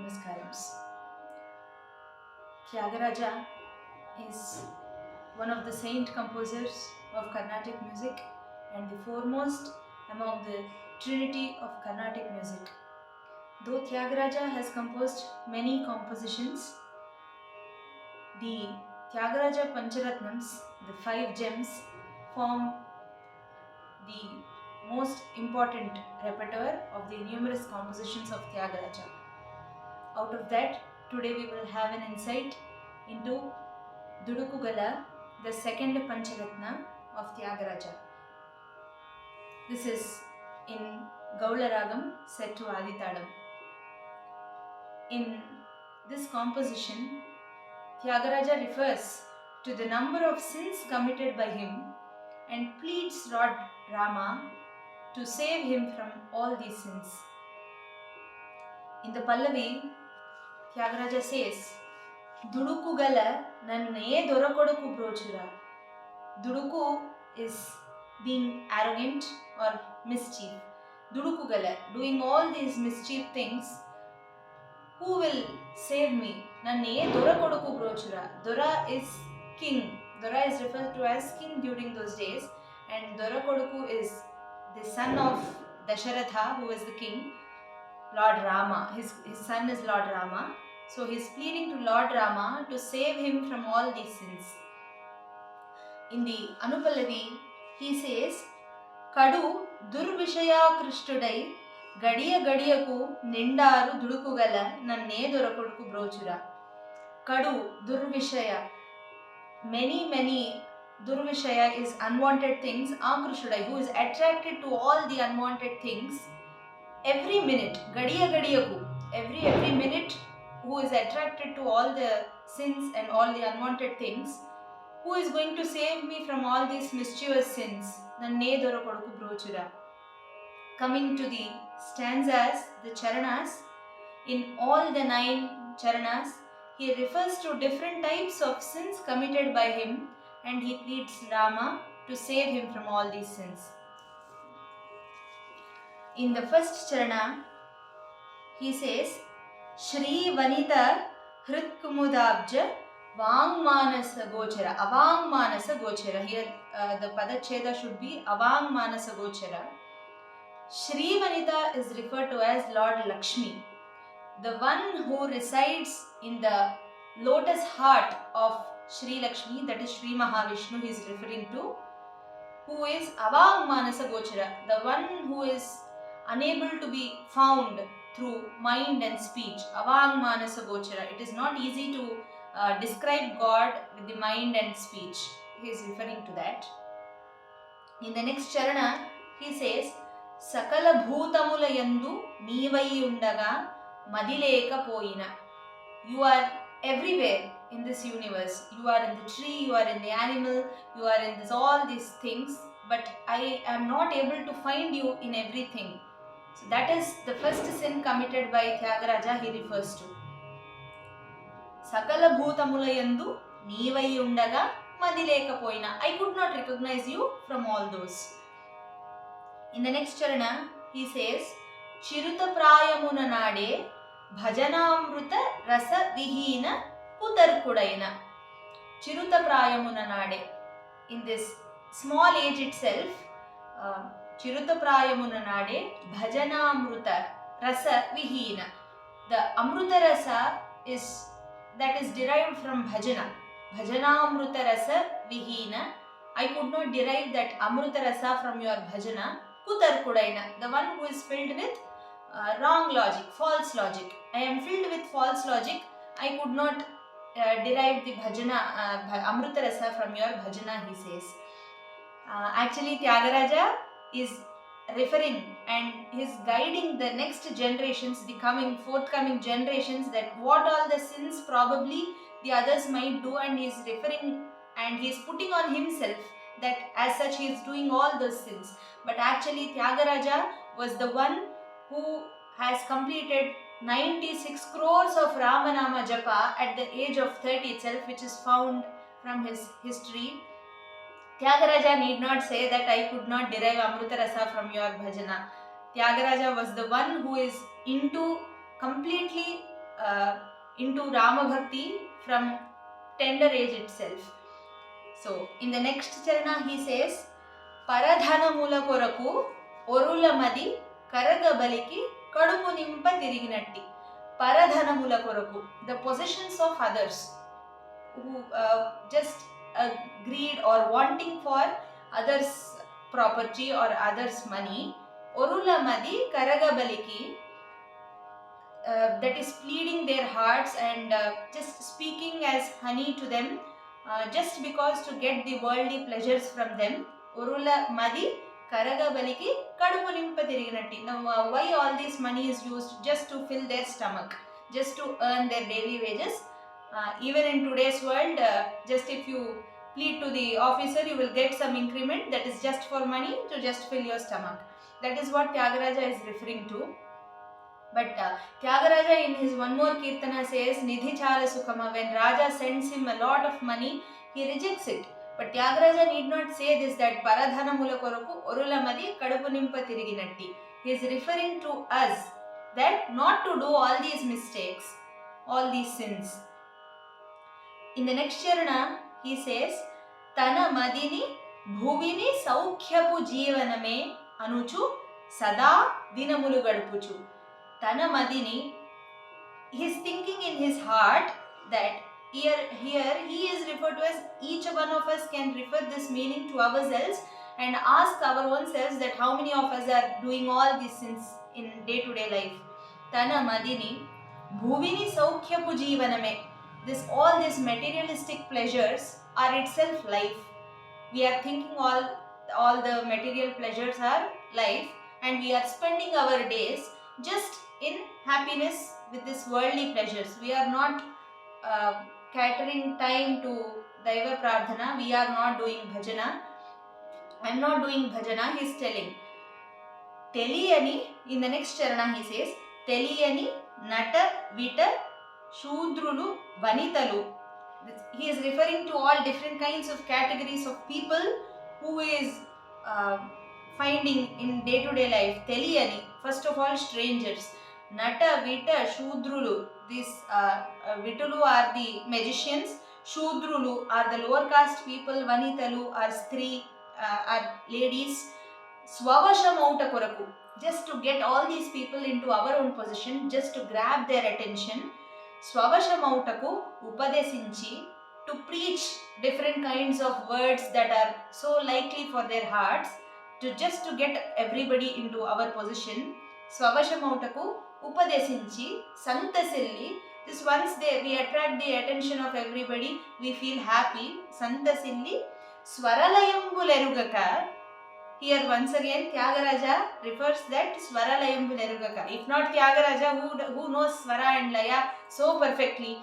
Namaskarams. Thyagaraja is one of the saint composers of Carnatic music and the foremost among the trinity of Carnatic music. Though Thyagaraja has composed many compositions, the Thyagaraja Pancharatnams, the five gems, form the most important repertoire of the numerous compositions of Thyagaraja. Out of that, today we will have an insight into Dudukugala, the second Pancharatna of Thyagaraja. This is in Goula ragam set to Adithala. In this composition, Thyagaraja refers to the number of sins committed by him and pleads Lord Rama to save him from all these sins. In the Pallavi, Thyagaraja says, Dudukugala nanne dorakoduku brochura. Duduku is being arrogant or mischief. Dudukugala, doing all these mischief things, who will save me? Nanne dorakoduku brochura. Dora is king. Dora is referred to as king during those days, and Dorakoduku is the son of Dasharatha, who is the king, Lord Rama. His son is Lord Rama. So he is pleading to Lord Rama to save him from all these sins. In the Anupallavi, he says, Kadu durvishaya krishtudai gadiya gadiyaku nindaru dudukugala nanne dorakoduku brochura. Kadu durvishaya. Many durvishaya is unwanted things. Akrishudai, who is attracted to all the unwanted things. Every minute, gadiya gadiyaku, every minute, who is attracted to all the sins and all the unwanted things, who is going to save me from all these mischievous sins? Nanne dorakoduku brochura. Coming to the stanzas, the charanas, in all the 9 charanas, he refers to different types of sins committed by him and he pleads Rama to save him from all these sins. In the first charana, he says, Shri Vanita Hritkumudabja Vangmanasa Gochara. Avangmanasa Gochara. Here the Padacheda should be Avangmanasa Gochara. Shri Vanita is referred to as Lord Lakshmi, the one who resides in the lotus heart of Shri Lakshmi, that is Shri Mahavishnu he is referring to, who is Avangmanasa Gochara, the one who is unable to be found through mind and speech. Avangmanasa Gochara. It is not easy to describe God with the mind and speech. He is referring to that. In the next charana, he says, Sakala bhutamula yandu neevai undaga madileka poina. You are everywhere in this universe. You are in the tree, you are in the animal, you are in all these things, but I am not able to find you in everything. So that is the first sin committed by Thyagaraja he refers to. Sakala bhutamula yandu neevai undaga madileka poina. I could not recognize you from all those. In the next charana, he says, Chiruta prayamuna nade bhajanamruta rasa vihina putarkudaina. Chiruta prayamuna nade. In this small age itself, Chiruta prayamuna nade bhajanamruta rasa vihina. The amruta rasa is derived from bhajana. Bhajanamruta rasa vihina. I could not derive that amruta rasa from your bhajana. Putarkudaina, the one who is filled with wrong logic, false logic. I am filled with false logic. I could not derive the bhajana, amruta rasa from your bhajana, he says. Actually, Thyagaraja is referring and is guiding the next generations, the forthcoming generations, that what all the sins probably the others might do, and he is referring and he is putting on himself that as such he is doing all those sins. But actually Thyagaraja was the one who has completed 96 crores of Ramanama Japa at the age of 30 itself, which is found from his history. Thyagaraja need not say that I could not derive Amrita Rasa from your bhajana. Thyagaraja was the one who is into completely into Rama Bhakti from tender age itself. So in the next charana he says, Paradhana mula koraku orula madi karaga baliki kadupu nimpa tiriginatti. Paradhana mula koraku, the possessions of others, who just greed or wanting for others' property or others' money. Orula madi karaga baliki, that is pleading their hearts and just speaking as honey to them, just because to get the worldly pleasures from them. Urula madi karaga baliki kadupu nimpa tiriginatti. Now why all this money is used? Just to fill their stomach, just to earn their daily wages. Even in today's world, just if you plead to the officer, you will get some increment. That is just for money, to just fill your stomach. That is what Thyagaraja is referring to. But Thyagaraja in his one more Kirtana says, Nidhi Chala Sukhama, when Raja sends him a lot of money, he rejects it. But Thyagaraja need not say this, that Paradhana Mula Koraku Orula Madi Kadupu Nimpa Tiriginatti. He is referring to us that not to do all these mistakes, all these sins. In the next charana, he says, Tana Madini Bhuvini Saukhyapu Jeevaname Anuchu Sada Dinamulu Gadupuchu. Tana Madini, he is thinking in his heart that here he is referred to as, each one of us can refer this meaning to ourselves and ask our own selves that how many of us are doing all these sins in day-to-day life. Tana Madini Bhuvini Saukhyapu Jeevaname. All these materialistic pleasures are itself life. We are thinking all the material pleasures are life, and we are spending our days just in happiness with these worldly pleasures. We are not catering time to Daiva Prarthana. We are not doing bhajana. I am not doing bhajana, he is telling. Teliyani, in the next charana he says, Teliyani Nata Vita Shudrulu Vanitalu. He is referring to all different kinds of categories of people who is finding in day-to-day life. Teliyani, first of all, strangers. Nata, Vita, Shudrulu. These Vitulu are the magicians. Shudrulu are the lower caste people. Vanitalu are Stri, are ladies. Swavasha Mauta Koraku. Just to get all these people into our own position, just to grab their attention. Swavasha Mautaku Upadesinchi, to preach different kinds of words that are so likely for their hearts, just to get everybody into our position. Swavasha Mautaku Upadesinchi, Santasilli. This once we attract the attention of everybody, we feel happy. Santasilli Swaralayambulerugaka. Here once again Thyagaraja refers that Swaralayambulerugaka. If not Thyagaraja, who knows Swara and Laya so perfectly?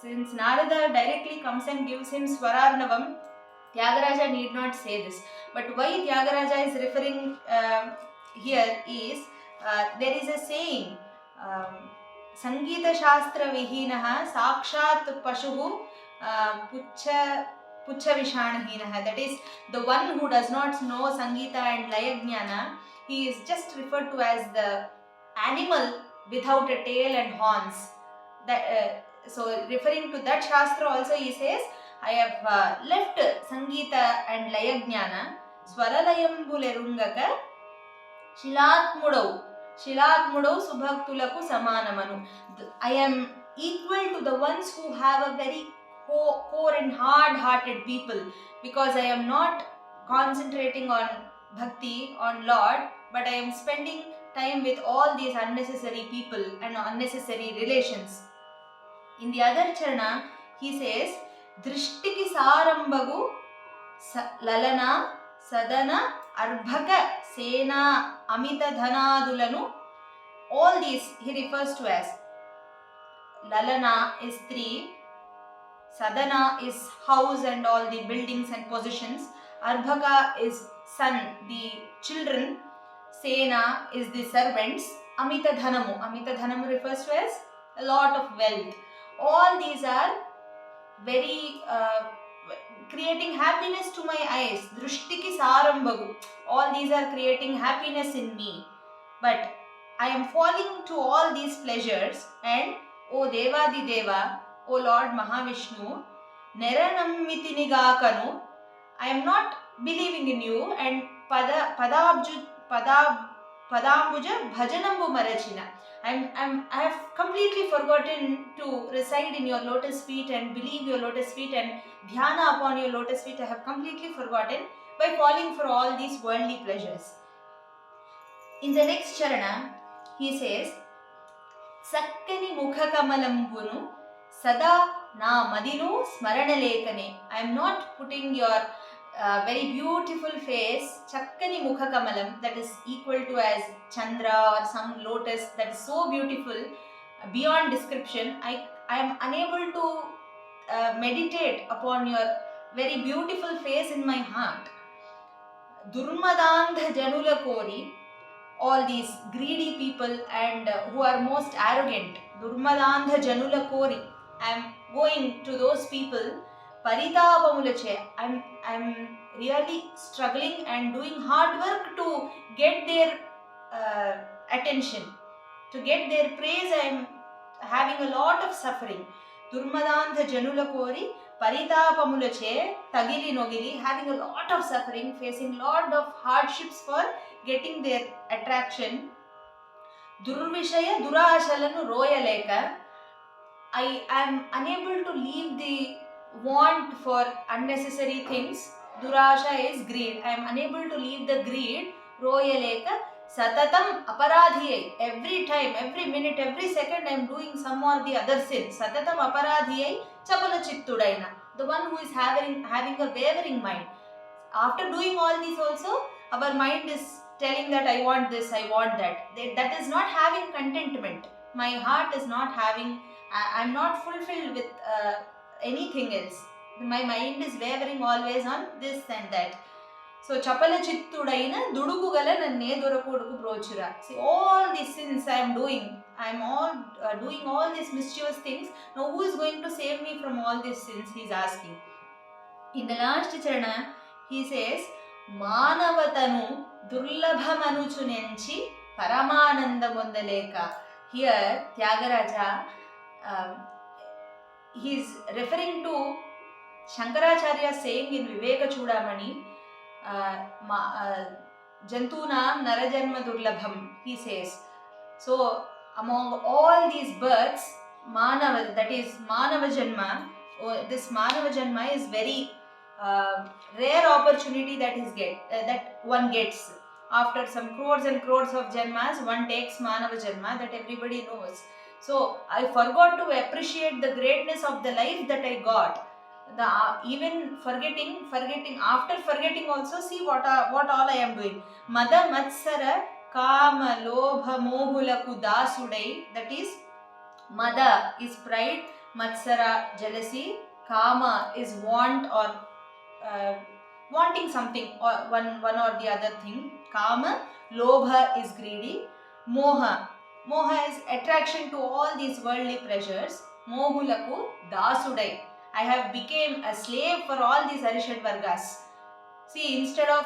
Since Narada directly comes and gives him Swararnavam, Thyagaraja need not say this. But why Thyagaraja is referring here is, there is a saying, Sangeeta Shastra Vihinaha Sakshat Pashuhu Pucha Vishanahinaha. That is, the one who does not know Sangeeta and Laya Jnana, he is just referred to as the animal without a tail and horns. So referring to that Shastra also he says, I have left Sangeeta and Laya Jnana, Swaralayambulerungaka, Shilatmudau Subhaktulaku Samanamanu. I am equal to the ones who have a very core and hard-hearted people, because I am not concentrating on bhakti, on Lord, but I am spending time with all these unnecessary people and unnecessary relations. In the other charana, he says, Drishtiki Sarambagu Lalana Sadana Arbhaka Sena Amita Dhanadulanu. All these he refers to as Lalana is 3, Sadana is house and all the buildings and possessions, Arbhaka is son, the children, Sena is the servants, Amita Dhanamu refers to as a lot of wealth. All these are very creating happiness to my eyes. Drishtiki Sarambagu. All these are creating happiness in me. But I am falling to all these pleasures, and O Devadideva, O Lord Mahavishnu, Neranammitinigakanu, I am not believing in you, and Padambuja Bhajanambu Marachina. I have completely forgotten to reside in your lotus feet and believe your lotus feet and dhyana upon your lotus feet. I have completely forgotten by falling for all these worldly pleasures. In the next charana, he says, Sakkani Mukha Kamalambunu Sada Na Madinu Smaranalekane. I am not putting your very beautiful face, Chakkani Mukha Kamalam, that is equal to as Chandra or some lotus that is so beautiful beyond description. I am unable to meditate upon your very beautiful face in my heart. Durmadandha Janula Kori, all these greedy people and who are most arrogant, Durmadandha Janula Kori, I am going to those people. Paritapamulache, I'm really struggling and doing hard work to get their attention, to get their praise. I am having a lot of suffering. Durmadandha Janula Kori, Paritapamulache, Tagili Nogili, having a lot of suffering, facing lot of hardships for getting their attraction. Durvishaya Durashalanu Royaleka, I am unable to leave the want for unnecessary things. Durasha is greed. I am unable to leave the greed. Royaleka Satatam Aparadhiyai. Every time, every minute, every second I am doing some or the other sin. Satatam Aparadhiyai Chapala Chittudaina. The one who is having a wavering mind. After doing all this also, our mind is telling that I want this, I want that. That is not having contentment. My heart is not having, I am not fulfilled with anything else. My mind is wavering always on this and that. So, Chapala Chittudaina Dudukugala Goula. See, all these sins I am doing. I am all doing all these mischievous things. Now, who is going to save me from all these sins? He is asking. In the last charana, he says, Manavatanu Durlabhamanuchunenchi Paramananda Mundaleka. Here, Thyagaraja, he is referring to Shankaracharya saying in Viveka Chudamani, Jantunam Narajanma Durlabham, he says. So, among all these births, Manava, that is Manava Janma, this Manava Janma is very rare opportunity that one gets. After some crores and crores of Janmas, one takes Manava Janma, that everybody knows. So, I forgot to appreciate the greatness of the life that I got. Even forgetting, after forgetting also, see what all I am doing. Mada Matsara Kama Lobha Mohulaku Dasudai, that is, Mada is pride, Matsara jealousy, Kama is want or wanting something or one or the other thing. Kama, Lobha is greedy. Moha is attraction to all these worldly pleasures. Mohulaku Dasudai, I have become a slave for all these Arishad Vargas. See, instead of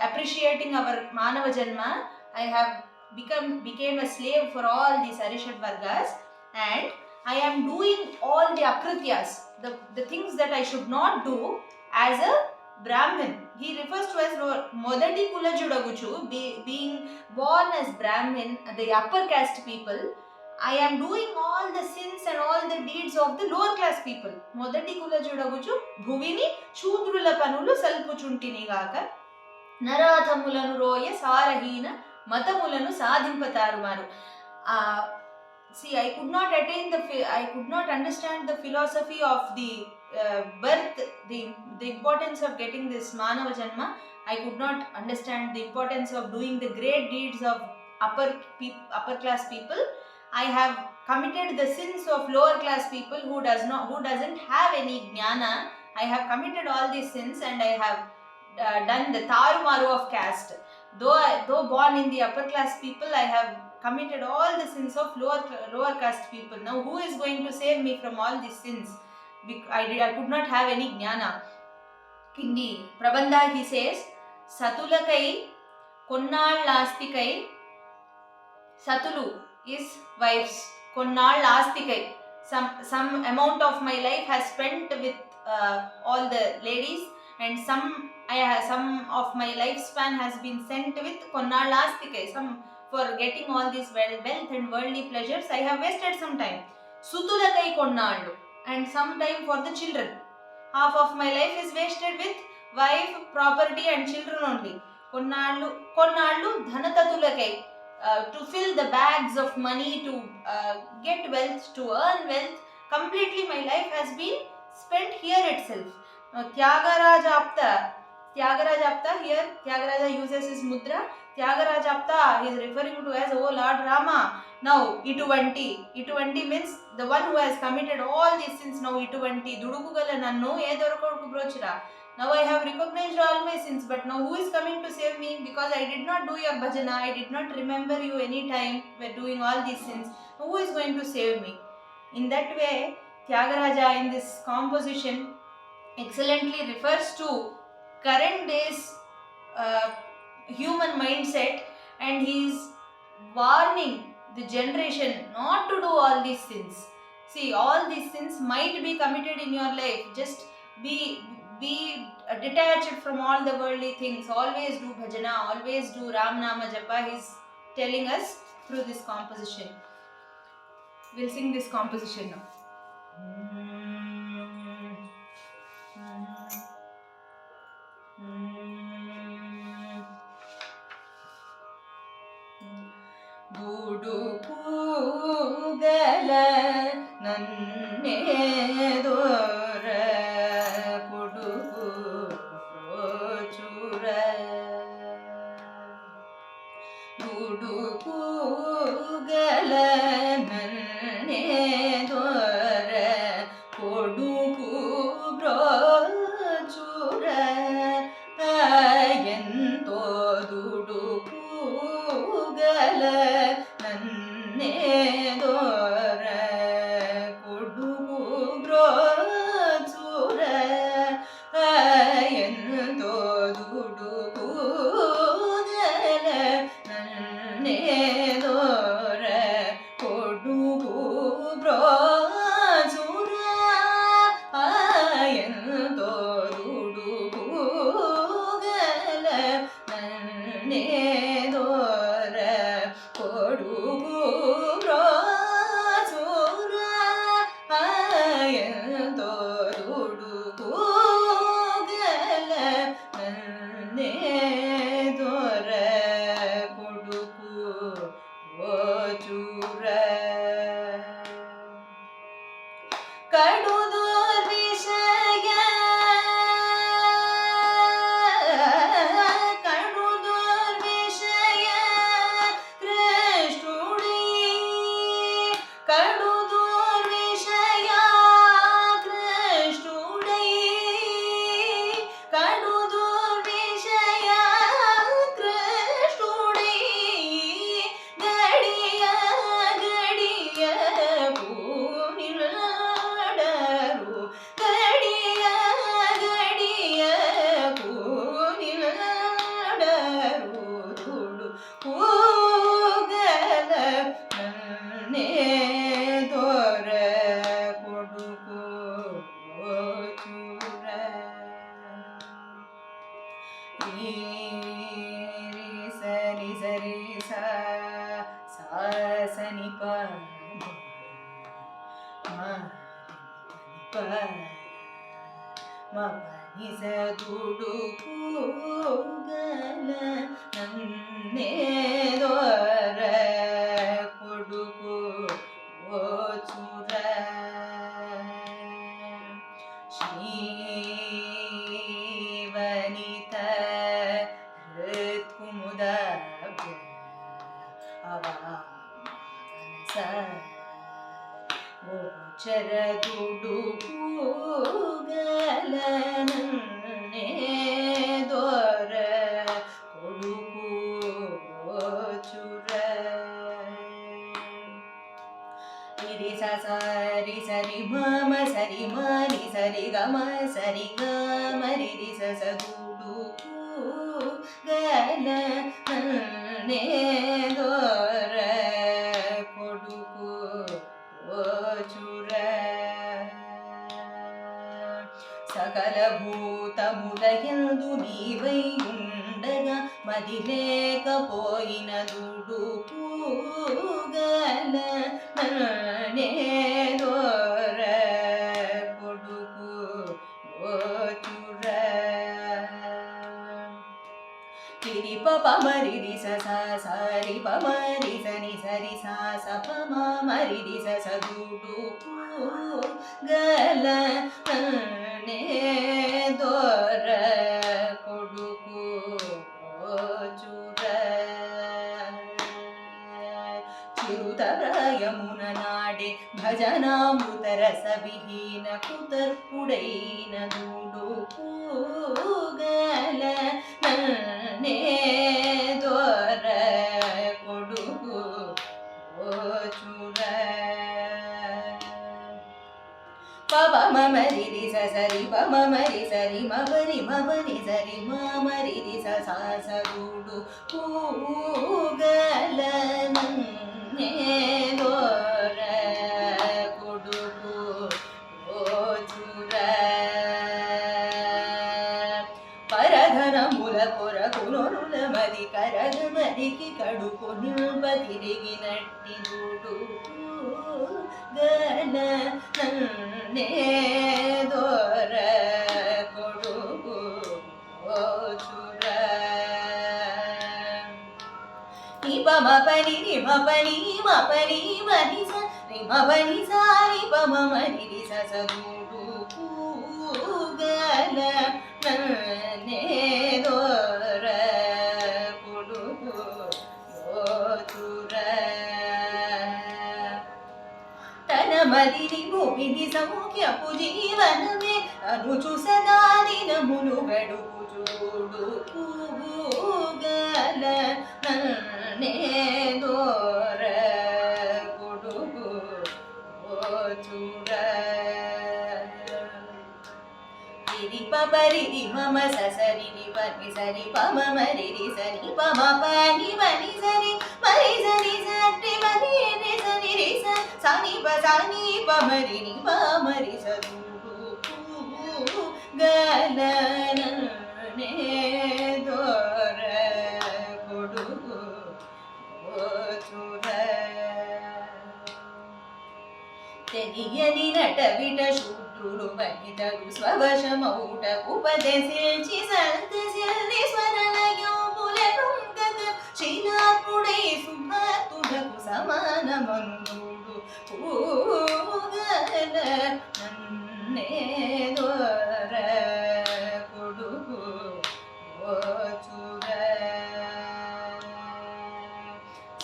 appreciating our Manava Janma, I have became a slave for all these Arishad Vargas, and I am doing all the akrityas, the things that I should not do as a Brahmin. He refers to as Modati Kula Judaguchu, being born as Brahmin, the upper caste people. I am doing all the sins and all the deeds of the lower class people. Modati Kula Judaguchu, Bhuvini, Shudrula Panulu, Salpuchuntini Gaka, Narathamulanu Roya, Sarahina, Matamulanu, Sadimpatarumaru. See, I could not understand the philosophy of the birth, the importance of getting this Manava Janma. I could not understand the importance of doing the great deeds of upper class people. I have committed the sins of lower class people who doesn't have any Jnana. I have committed all these sins and I have done the tarumaru of caste. Though born in the upper class people, I have committed all the sins of lower caste people. Now, who is going to save me from all these sins? I could not have any Jnana. In the Prabandha, he says, Satulakai, Konnal Lastikai, Satulu is wives. Konnal astikai. Some amount of my life has spent with all the ladies, and some of my lifespan has been sent with Konnal astikai. Some for getting all these wealth and worldly pleasures, I have wasted some time. Sutulakai konnallu, and some time for the children. Half of my life is wasted with wife, property and children only. Konnallu dhanatatulakai, to fill the bags of money, to get wealth, to earn wealth. Completely my life has been spent here itself. Now Thyagaraja Apta, here Thyagaraja uses his mudra. Thyagaraja Apta he is referring to as, oh Lord Rama, now Ituvanti means the one who has committed all these sins. Now Ituvanti Dudukugala nannu e dorokodu brochira. Now I have recognized all my sins, but now who is coming to save me? Because I did not do your bhajana, I did not remember you any time when doing all these sins. Who is going to save me? In that way, Thyagaraja in this composition excellently refers to current days human mindset, and he is warning the generation not to do all these sins. See, all these sins might be committed in your life. Just be detached from all the worldly things. Always do bhajana, always do Ram Nama Japa. He is telling us through this composition. We'll sing this composition now. Dudukugala nanne dora koduku brochura. Dudukugala nanne dora koduku brochura. Ayento dudukugala nanne dora koduku brochura. Ayento dudukugala nanne dora koduku brochura. Ayento dudukugala nanne dora koduku brochura. Ayento dudukugala nanne dora koduku brochura. Kadudur vishaya, kadudur vishaya krishnudi. Kadudur vishaya krishnudi. Kadudur vishaya krishnudi. Gadiya gadiya puniladaru. Gadiya gadiya puniladaru. Dudukugala nanne dora koduku brochura. Re sari sari sa sa sani pa ma pa ma pa ni sa. Dudukugala nanne dora koduku brochura. Shrivanita hritkumudabrya avamanasa gochara. Dudukugala nanne dora koduku brochura. Iri sa sa ri sa ri ma ma sa ri ma ni sa ri ga ma ri ri sa sa. Dudukugala nanne dora koduku అది లేకపోయిన దుడుకుగల నన్నే దొర కొడుకు ఓచుర కిరి పప మరి రి స సరి ప మరి సని సరి సా స ప మ మరి రి స దుడుకుగల నన్నే దొర కొడుకు ఓచుర చిరుత ప్రాయమున నాడే భజనామృత రస విహీన కుతర్కుడైన దుడుకుగల నన్నే దొర కొడుకు ఓచుర పవ మమరి రి స సరి ప మమరి సరి మబరి మబని సరి మమరి రి స సా స దుడుకుగల నన్నే దొర కొడుకు ఓచుర పరధనముల కొరకునొరుల మది కరగమదికి కడుపు నిల్ప తిరిగినట్టి దుడుకుగల నన్నే దొర కొడుకు ఓచుర నిపమ పని నిమపని మపని మరి స నిమపని సారి పమ మరి రి స స దుడుకుగల నన్నే దొర కొడుకు ఓచుర తన మదిని భూమిని సౌఖ్యపు జీవనమే అనుచు సదా దినములు గడుపు చూడుకుగల నన్నే దొర కొడుకు ఓచుర రి పరి రి మమ స సరి రి పని సరి పమ మరి రి సరి పమ పని మని సరి మరి సరి సరి మరి రి సరి రి స సని ప సని ప మరి ని ప మరి స దుడుకుగల నన్నే దొర కొడుకు ఓచుర తెలియని నటవిట శూద్రుడు వనితడు స్వవశమౌట ఉపదశిల్చి సంతసిల్లి స్మరణయోపుల కృంగక శీలాత్ముడై సుభాతుడకు సమానమనుడు పూగల నన్నే దొర కొడుకు ఓచుర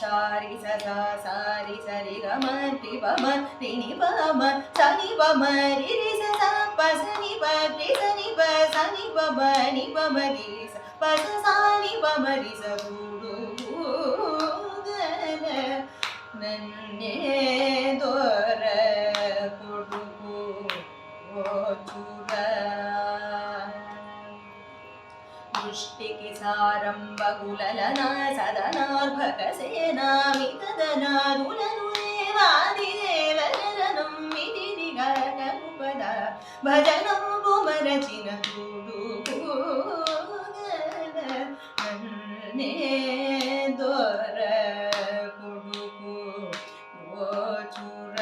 సారి సదా సారి సరి గమ రి పమ రిని పమ సని పమ రి రి స స ప సని ప రి సని ప సని పమ ని పమ రి స ప స సని పమ రి స దుడుకుగల నన్నే దొర కొడుకు ఓచుర దృష్టికి సారంభగులన సదనార్భక సేనామితదనాదులను దేవాదిదేవనం మితిరిగనుపద భజనంబు మరచిన దుడుకుగల నన్నే దొర కొడుకు ఓచుర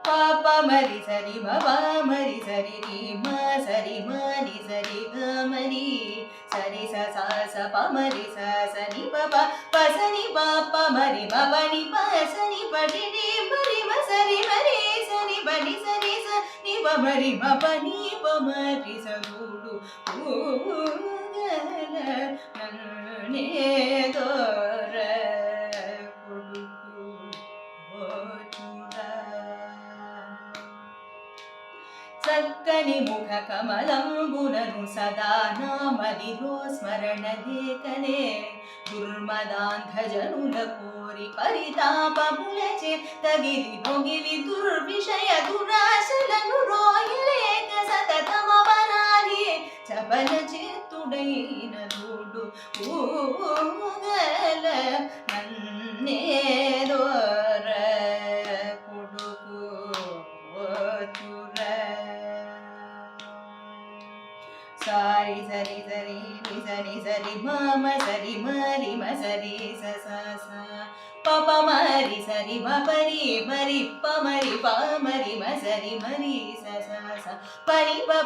పాప మరి సరి మవ మరి సరి రి మ సరి మరి సరి గ మరి సరి స స స ప మరి స సని ప ప ప సని ప ప మరి ప ప ని ప సని ప రి రి మరి మ సరి మరి సని ప ని సరి స ని ప మరి మ ప ని ప మరి స దుడుకుగల నన్నే దొర కొడుకు ఓచుర చక్కని ముఖ కమలంబునను సదా నామదిలో స్మరణ దేకనే దుర్మదాంధజనుల కోరి పరితాపములచే తగిలి నొగిలి దుర్విషయ దురాశలను రోయలేక సతతమపరాధి చపల చేతుడైన దుడుకుగల నన్నే దొర కొడుకు ఓచుర సారి సరి సరి mari ma sari sa sa sa pa pa mari sari ma pari mari pa mari ma sari mari sa sa sa pani pa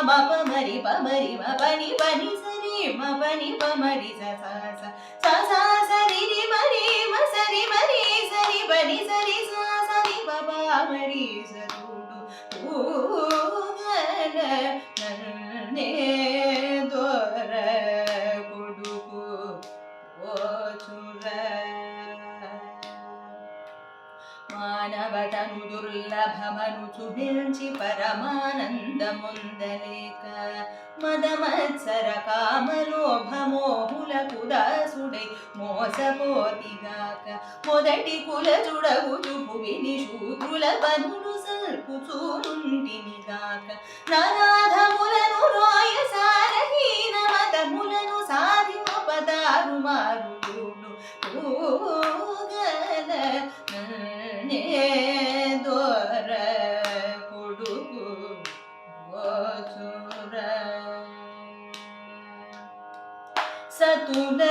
ma pa mari ma pani sari ma pani pa mari sa sa sa sa sa sari ri mari ma sari mari sari pani sari sa sari pa pa mari sa du du gala ne dora kuduku ochura మానవతను దుర్లభమను చూపించి పరమానందముందలేక మదమత్సర కామలోభమోహులకు దాసుడై మోసపోతిగాక మొదటి కుల జుడగుచు భువిని శూద్రుల పనులు సల్పుచూరుంటినిగాక నరాధములను రోయ సారహీన మతములను సాధింపదారు మారుడు గల దొర కొడుకు సతుల